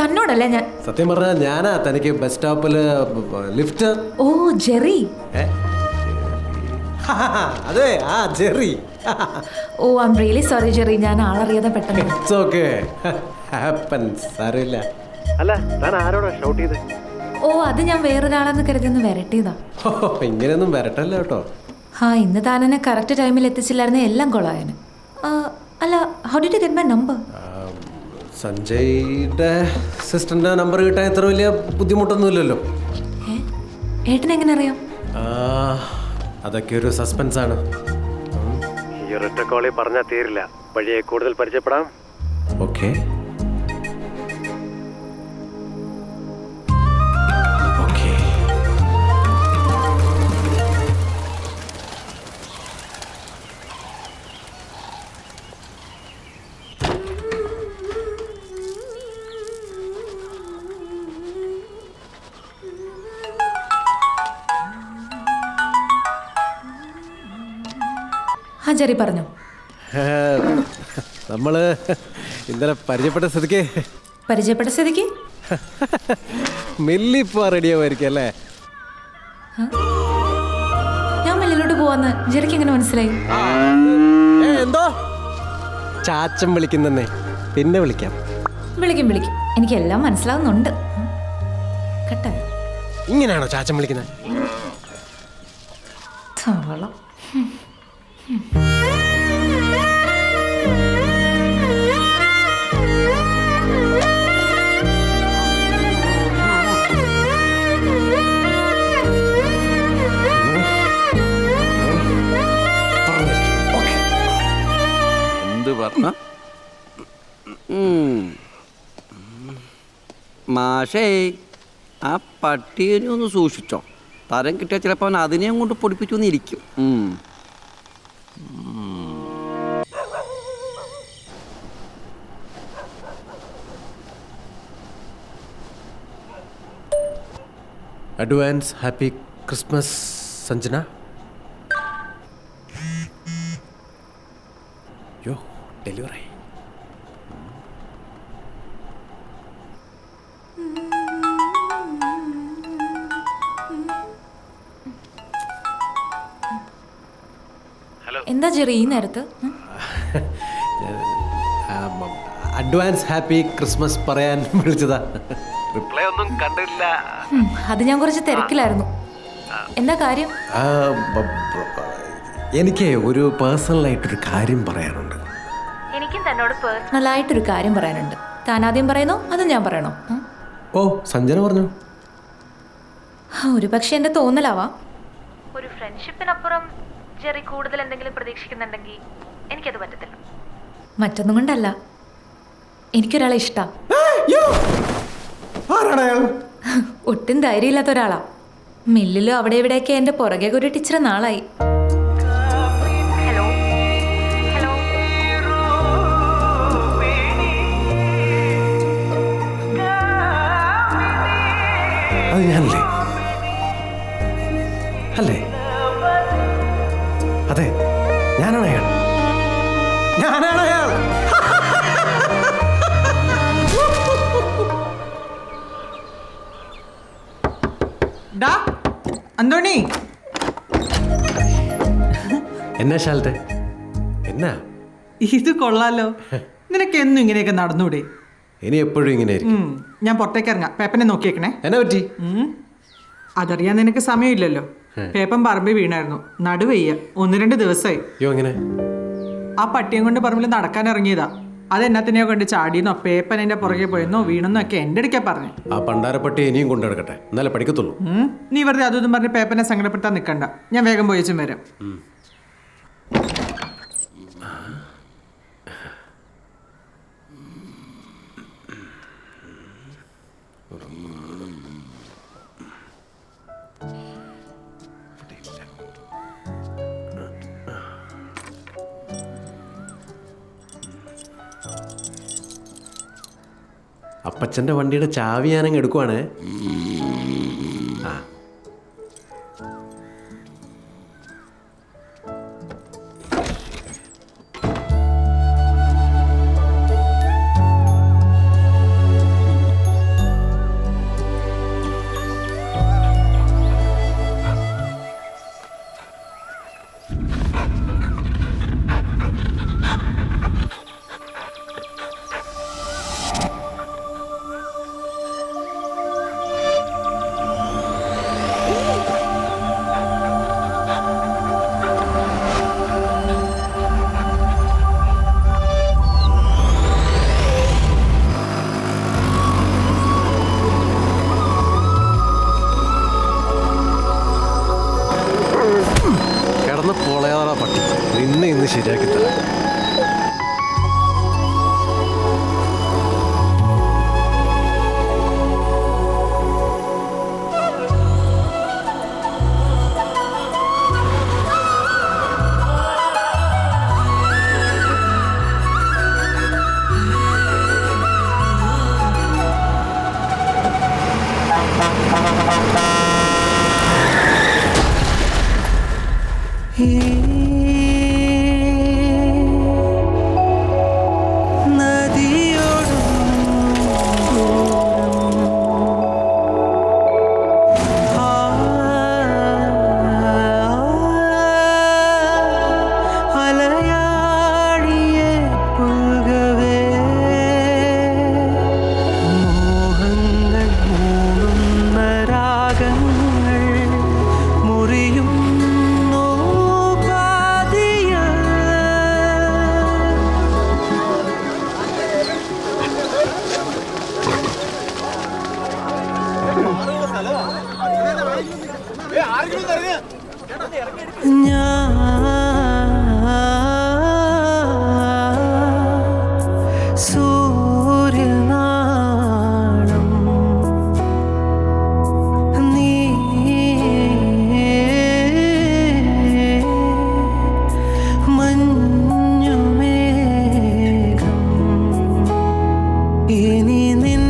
തന്നോടല്ലേ ഞാൻ. സത്യം പറഞ്ഞാൽ ഞാനാ തനിക്ക് ബസ് സ്റ്റോപ്പില് ലിഫ്റ്റ്. Oh Jerry. അതെ, ആ Jerry. Oh I'm really sorry Jerry, ഞാൻ ആളറിയാതെ പെട്ടെന്ന്. ഇറ്റ്സ് ഓക്കേ, ഹാപ്പൻസ്, സാരമില്ല. അല്ല, താൻ ആരോടാ ഷൗട്ട് ചെയ്തേ? ഓ അത് ഞാൻ വേറൊരാളെന്ന് കരുതി ഒന്ന് വരട്ടിയതാ. ഇങ്ങനെയൊന്നും വരട്ടല്ല കേട്ടോ. ഇന്ന് താൻ എന്നെ കറക്റ്റ് ടൈമിൽ എത്തിച്ചില്ലായിരുന്നു, എല്ലാം കൊളായന്. അല്ല, how did you get my number? സഞ്ജയുടെ സിസ്റ്ററിന്റെ നമ്പർ കിട്ടാൻ ഇത്ര വലിയ ബുദ്ധിമുട്ടൊന്നുമില്ലല്ലോ. ഏട്ടൻ എങ്ങനെ അറിയാം? അതൊക്കെ ഒരു സസ്പെൻസ് ആണ്. ഈ ഒരൊറ്റ കോളിൽ പറഞ്ഞാൽ തീരില്ല, വഴിയെ കൂടുതൽ പരിചയപ്പെടാം. Okay okay. ജെറി പറഞ്ഞു. നമ്മള് ഇന്നലെ പരിചയപ്പെട്ട സ്ഥിതിക്ക് മില്ലിപ്പോ റെഡിയാവുമായിരിക്കും അല്ലേ? ഞാൻ മില്ലിലോട്ട് പോവാന്ന് ജെറിക്ക് എങ്ങനെ മനസ്സിലായി? എന്തോ ചാച്ചൻ വിളിക്കുന്നേ, പിന്നെ വിളിക്കാം. വിളിക്കും, എനിക്കെല്ലാം മനസ്സിലാവുന്നുണ്ട്. കേട്ടോ, ഇങ്ങനെയാണോ ചാച്ചൻ വിളിക്കുന്നത്? മാഷേ, ആ പട്ടിയെ ഒന്ന് സൂക്ഷിച്ചോ. തരം കിട്ടിയാൽ ചിലപ്പോൾ അവൻ അതിനെയും കൊണ്ട് പൊടിപ്പിച്ചു എന്നിരിക്കും. Advance happy Christmas Sanjana. Yo delivery. എന്താ ജെറി ഈ നേരത്ത്? അഡ്വാൻസ് ഹാപ്പി ക്രിസ്മസ് പറയാൻ വിളിച്ചതാ. റിപ്ലൈ ഒന്നും കണ്ടില്ല. അത് ഞാൻ കുറച്ച് തിരക്കിലായിരുന്നു. എന്താ കാര്യം? എനിക്ക് ഒരു പേഴ്സണലായിട്ടൊരു കാര്യം പറയാനുണ്ട്. എനിക്കും തന്നോട് പേഴ്സണലായിട്ടൊരു കാര്യം പറയാനുണ്ട്. താൻ ആദ്യം പറയുന്നോ അതോ ഞാൻ പറയണോ? ഓ സഞ്ജന പറഞ്ഞു. ഒരു പക്ഷെ എന്റെ തോന്നലാവാം. ഒരു ഫ്രണ്ട്ഷിപ്പിനപ്പുറം ജെറി കൂടുതൽ എന്തെങ്കിലും പ്രതീക്ഷിക്കുന്നുണ്ടെങ്കിൽ എനിക്കത് പറ്റത്തില്ല. മറ്റൊന്നും കൊണ്ടല്ല, എനിക്കൊരാളെ ഇഷ്ടാ. ഒട്ടും ധൈര്യമില്ലാത്ത ഒരാളാ. മില്ലിലും അവിടെ ഇവിടെയൊക്കെ എന്റെ പുറകെ ഒരു ടീച്ചർ നാളായി. അത് ഞാനല്ലേ? അല്ലേ? അതെ, ഞാനാണ് അയാൾ. അന്തോണി, എന്നാ ശാലത്തെ? എന്നാ ഇത് കൊള്ളാലോ. നിനക്ക് എന്നും ഇങ്ങനെയൊക്കെ നടന്നൂടെ? ഇനി എപ്പോഴും ഇങ്ങനെയായിരിക്കും. ഞാൻ പുറത്തേക്ക് ഇറങ്ങാം. പേപ്പനെ നോക്കിയേക്കണേ. എന്നാ പറ്റി? അതറിയാൻ നിനക്ക് സമയമില്ലല്ലോ. പേപ്പൻ പറമ്പിൽ വീണായിരുന്നു. നടുവയ്യ, 1-2 ദിവസമായി. എങ്ങനെ? ആ പട്ടിയും കൊണ്ട് പറമ്പിൽ നടക്കാൻ ഇറങ്ങിയതാ. അതെന്നാത്തിനെയോ കണ്ട് ചാടിയെന്നോ പേപ്പൻ എന്റെ പുറകെ പോയെന്നോ വീണെന്നോ ഒക്കെ എന്റെ അടുക്കാ പറഞ്ഞു. ആ പണ്ടാരപ്പട്ടി ഇനിയും കൊണ്ടെടുക്കട്ടെ, എന്നാലേ പഠിക്കത്തുള്ളൂ. നീ വെറുതെ അതൊന്നും പറഞ്ഞ് പേപ്പനെ സങ്കടപ്പെടുത്താൻ നിൽക്കണ്ട. ഞാൻ വേഗം പോയച്ചും വരാം. അപ്പച്ചൻ്റെ വണ്ടിയുടെ ചാവി ഞാനങ്ങ് എടുക്കുവാണേ. ആ ശരിയാക്കി തരാം. ഇനി നിൻ